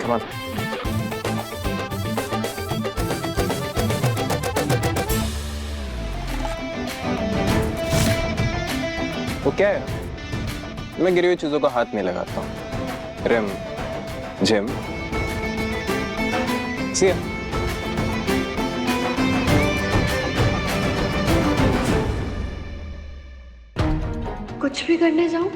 Come on. वो क्या है? मैं गिरी हुई चीजों को हाथ नहीं लगाता हूँ। रिम, जिम, सी कुछ भी करने जाऊं,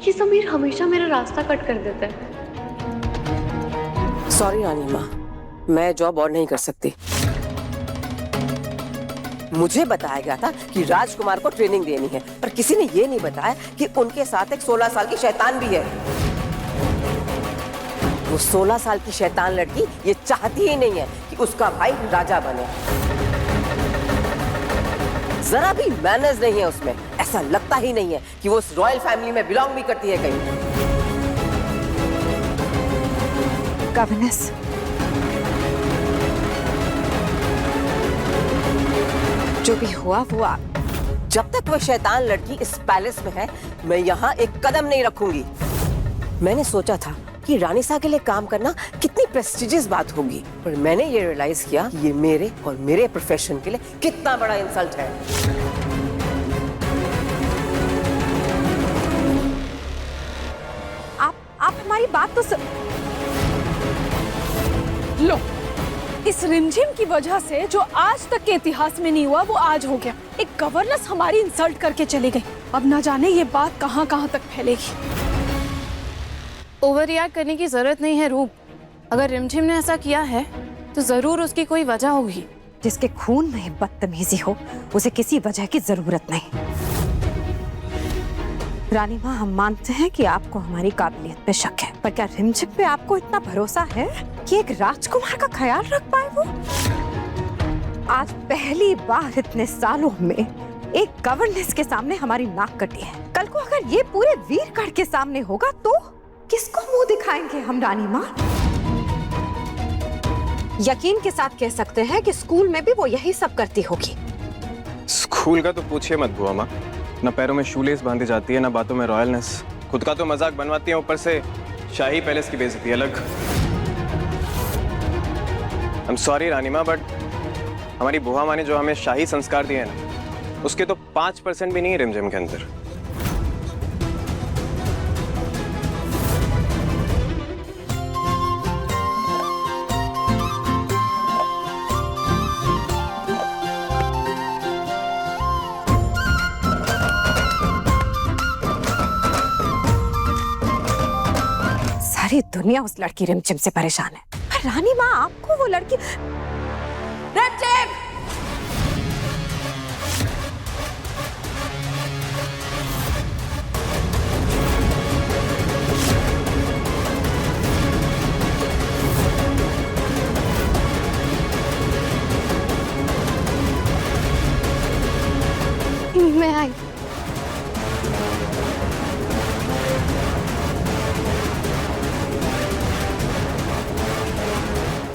ये समीर हमेशा मेरा रास्ता कट कर देता है। सॉरी रानी माँ, मैं जॉब और नहीं कर सकती। मुझे बताया गया था कि राजकुमार को ट्रेनिंग देनी है, पर किसी ने ये नहीं बताया कि उनके साथ एक 16 साल की शैतान भी है। वो 16 साल की शैतान लड़की ये चाहती ही नहीं है कि उसका भाई राजा बने। जरा भी मैनर्स नहीं है उसमें। ऐसा लगता ही नहीं है कि वो उस रॉयल फैमिली में बिलोंग भी करती है कहीं। गवर्नेस, जो भी हुआ वो जब तक वह शैतान लड़की इस पैलेस में है, मैं यहाँ एक कदम नहीं रखूंगी। मैंने सोचा था कि रानी सा के लिए काम करना कितनी प्रेस्टिजियस बात होगी, पर मैंने ये रियलाइज किया कि ये मेरे और मेरे प्रोफेशन के लिए कितना बड़ा इंसल्ट है। आप हमारी बात तो लो, इस रिमझिम की वजह से जो आज तक के इतिहास में नहीं हुआ वो आज हो गया। एक गवर्नेंस हमारी इंसल्ट करके चली गई। अब ना जाने ये बात कहां कहां तक फैलेगी। ओवर रिएक्ट करने की जरूरत नहीं है रूप। अगर रिमझिम ने ऐसा किया है तो जरूर उसकी कोई वजह होगी। जिसके खून में बदतमीजी हो उसे किसी वजह की जरूरत नहीं। रानी माँ, हम मानते हैं कि आपको हमारी काबिलियत पे शक है, पर क्या रिमझिम पे आपको इतना भरोसा है कि एक राजकुमार का ख्याल रख पाए वो? आज पहली बार इतने सालों में एक गवर्नेंस के सामने हमारी नाक कटी है। कल को अगर ये पूरे वीरगढ़ के सामने होगा तो किसको मुंह दिखाएंगे हम रानी माँ? यकीन के साथ कह सकते हैं कि स्कूल में भी वो यही सब करती होगी। स्कूल का तो पूछिए मत बुआ माँ। ना पैरों में शूलेस बांधी जाती है, ना बातों में रॉयलनेस। खुद का तो मजाक बनवाती है, ऊपर से शाही पैलेस की बेइज्जती अलग। आई एम सॉरी रानी माँ, बट हमारी बुआ माँ ने जो हमें शाही संस्कार दिए हैं ना, उसके तो 5% भी नहीं है रिमझिम के अंदर। सारी दुनिया उस लड़की रिमझिम से परेशान है, पर रानी माँ आपको वो लड़की रिमझिम! मैं आई।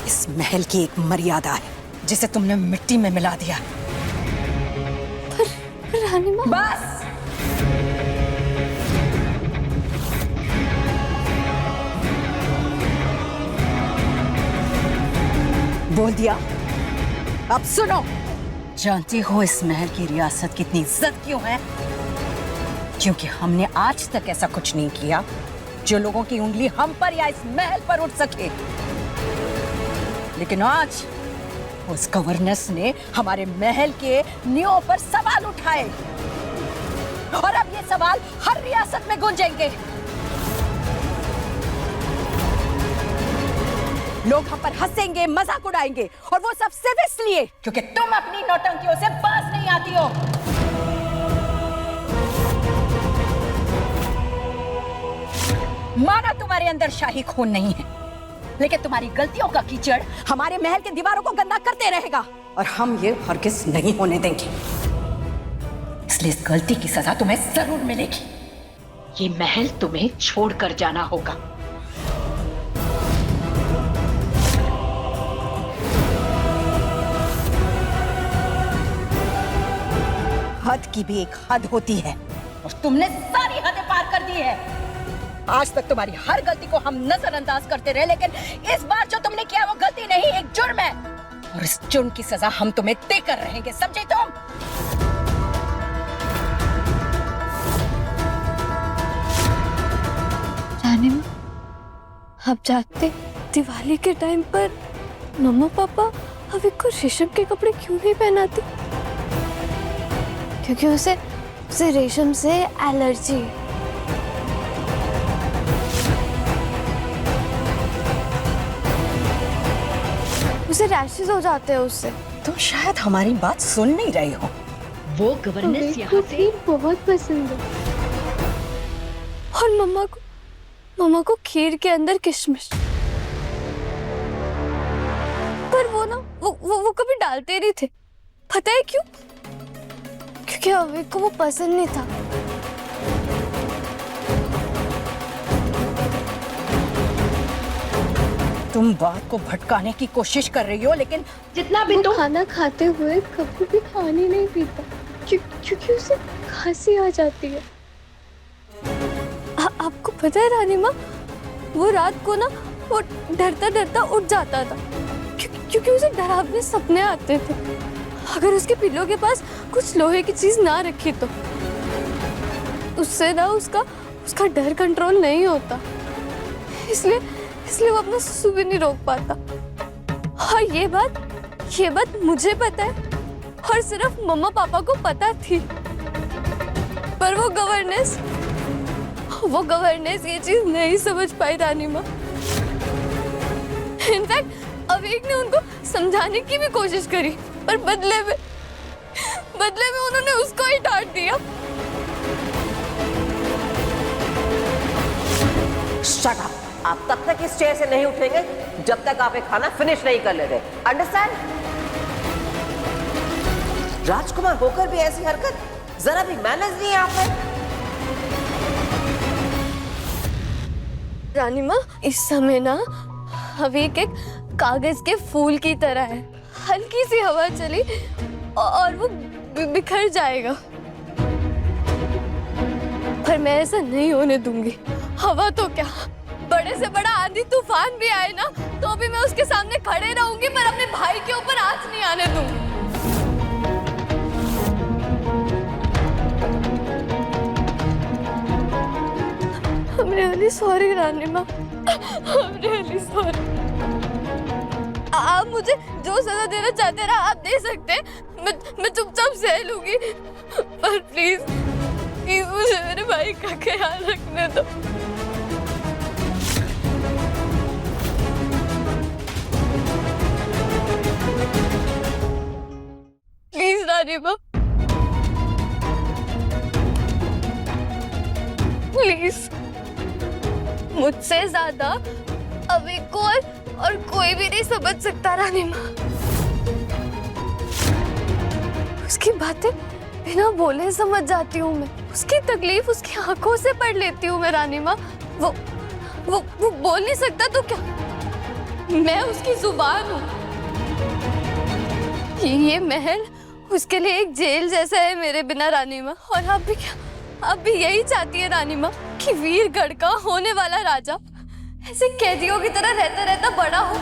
इस महल की एक मर्यादा है जिसे तुमने मिट्टी में मिला दिया। पर रानी माँ, बस बोल दिया। अब सुनो, जानती हो इस महल की रियासत कितनी इज्जत क्यों है? क्योंकि हमने आज तक ऐसा कुछ नहीं किया जो लोगों की उंगली हम पर या इस महल पर उठ सके। लेकिन आज उस गवर्नेंस ने हमारे महल के नियमों पर सवाल उठाए और अब ये सवाल हर रियासत में गूंजेंगे। लोग हम पर हंसेंगे, मजाक उड़ाएंगे, और वो सब सिर्फ इसलिए क्योंकि तुम अपनी नौटंकियों से बाज नहीं आती हो। माना तुम्हारे अंदर शाही खून नहीं है, लेकिन तुम्हारी गलतियों का कीचड़ हमारे महल के दीवारों को गंदा करते रहेगा और हम ये हरगिज नहीं होने देंगे। इसलिए इस गलती की सजा तुम्हें जरूर मिलेगी। ये महल तुम्हें छोड़कर जाना होगा। हद की भी एक हद होती है और तुमने सारी हदें पार कर दी है। आज तक तुम्हारी हर गलती को हम नजरअंदाज करते रहे, लेकिन इस बार जो तुमने किया वो गलती नहीं, एक जुर्म है, और इस जुर्म की सजा हम तुम्हें देकर रहेंगे, समझे तुम? रानी माँ, आप जानते दिवाली के टाइम पर मम्मा पापा अभी को रेशम के कपड़े क्यों नहीं पहनाते? क्योंकि उसे रेशम से एलर्जी है। उसे रैशेस हो जाते हैं उससे। तुम शायद हमारी बात सुन नहीं रही हो। वो गवर्नेंस यहाँ से बहुत पसंद है, और मम्मा को खीर के अंदर किशमिश, पर वो ना वो कभी डालते नहीं थे। पता है क्यों? क्योंकि अविक को वो पसंद नहीं था। तुम बात को भटकाने की कोशिश कर रही हो, लेकिन जितना भी तुम खाना खाते हुए कभी भी पानी नहीं पीता, क्योंकि उसे खांसी आ जाती है। आपको पता है रानी माँ, वो रात को ना वो डरता उठ जाता था, क्योंकि उसे डरावने सपने आते थे। अगर उसके पिल्लों के पास कुछ लोहे की चीज ना रखी तो उससे ना उसका डर कंट्रोल नहीं होता, इसलिए वो अपना सुसु भी नहीं रोक पाता। और ये बात मुझे पता है, और सिर्फ मम्मा पापा को पता थी, पर वो गवर्नेंस ये चीज नहीं समझ पाई रानी माँ। इनफैक्ट अविक ने उनको समझाने की भी कोशिश करी, पर बदले में उन्होंने उसको ही डांट दिया। Shut up! आप तब तक इस चेयर से नहीं उठेंगे जब तक आप ये खाना फिनिश नहीं कर लेते। अंडरस्टैंड? राजकुमार होकर भी ऐसी हरकत, जरा भी मैनर्स नहीं है आप में। रानी माँ, इस समय ना अविक एक कागज के फूल की तरह है। हल्की सी हवा चली और वो बिखर जाएगा, पर मैं ऐसा नहीं होने दूंगी। हवा तो क्या, बड़े से बड़ा आंधी तूफान भी आए ना, तो भी मैं उसके सामने खड़े रहूंगी, पर अपने भाई के ऊपर आंच नहीं आने दूंगी। I'm really sorry रानी माँ, I'm really sorry। आप मुझे जो सजा देना चाहते हैं आप दे सकते हैं, मैं चुपचाप सह लूंगी, पर प्लीज मुझे मेरे भाई का ख्याल रखने दो। प्लीज रानी माँ, प्लीज। मुझसे ज्यादा अविक को और कोई भी नहीं समझ सकता रानी माँ। उसकी बातें बिना बोले समझ जाती हूँ मैं, उसकी तकलीफ उसकी आंखों से पढ़ लेती हूँ मैं रानी माँ। वो बोल नहीं सकता तो क्या, मैं उसकी जुबान हूँ। ये महल उसके लिए एक जेल जैसा है मेरे बिना रानी माँ। और आप भी यही चाहती है रानी माँ कि वीरगढ़ का होने वाला राजा ऐसे कैदियों की तरह रहता बड़ा हो।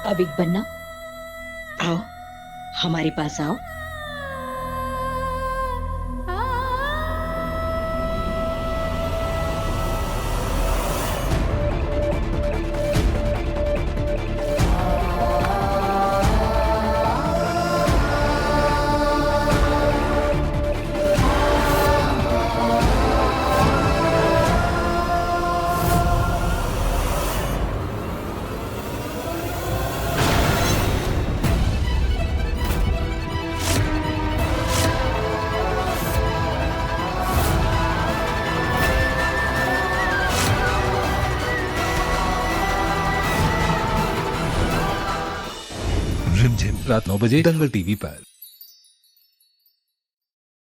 अविक बन्ना, आओ हमारे पास आओ। रात 9 बजे दंगल टीवी पर।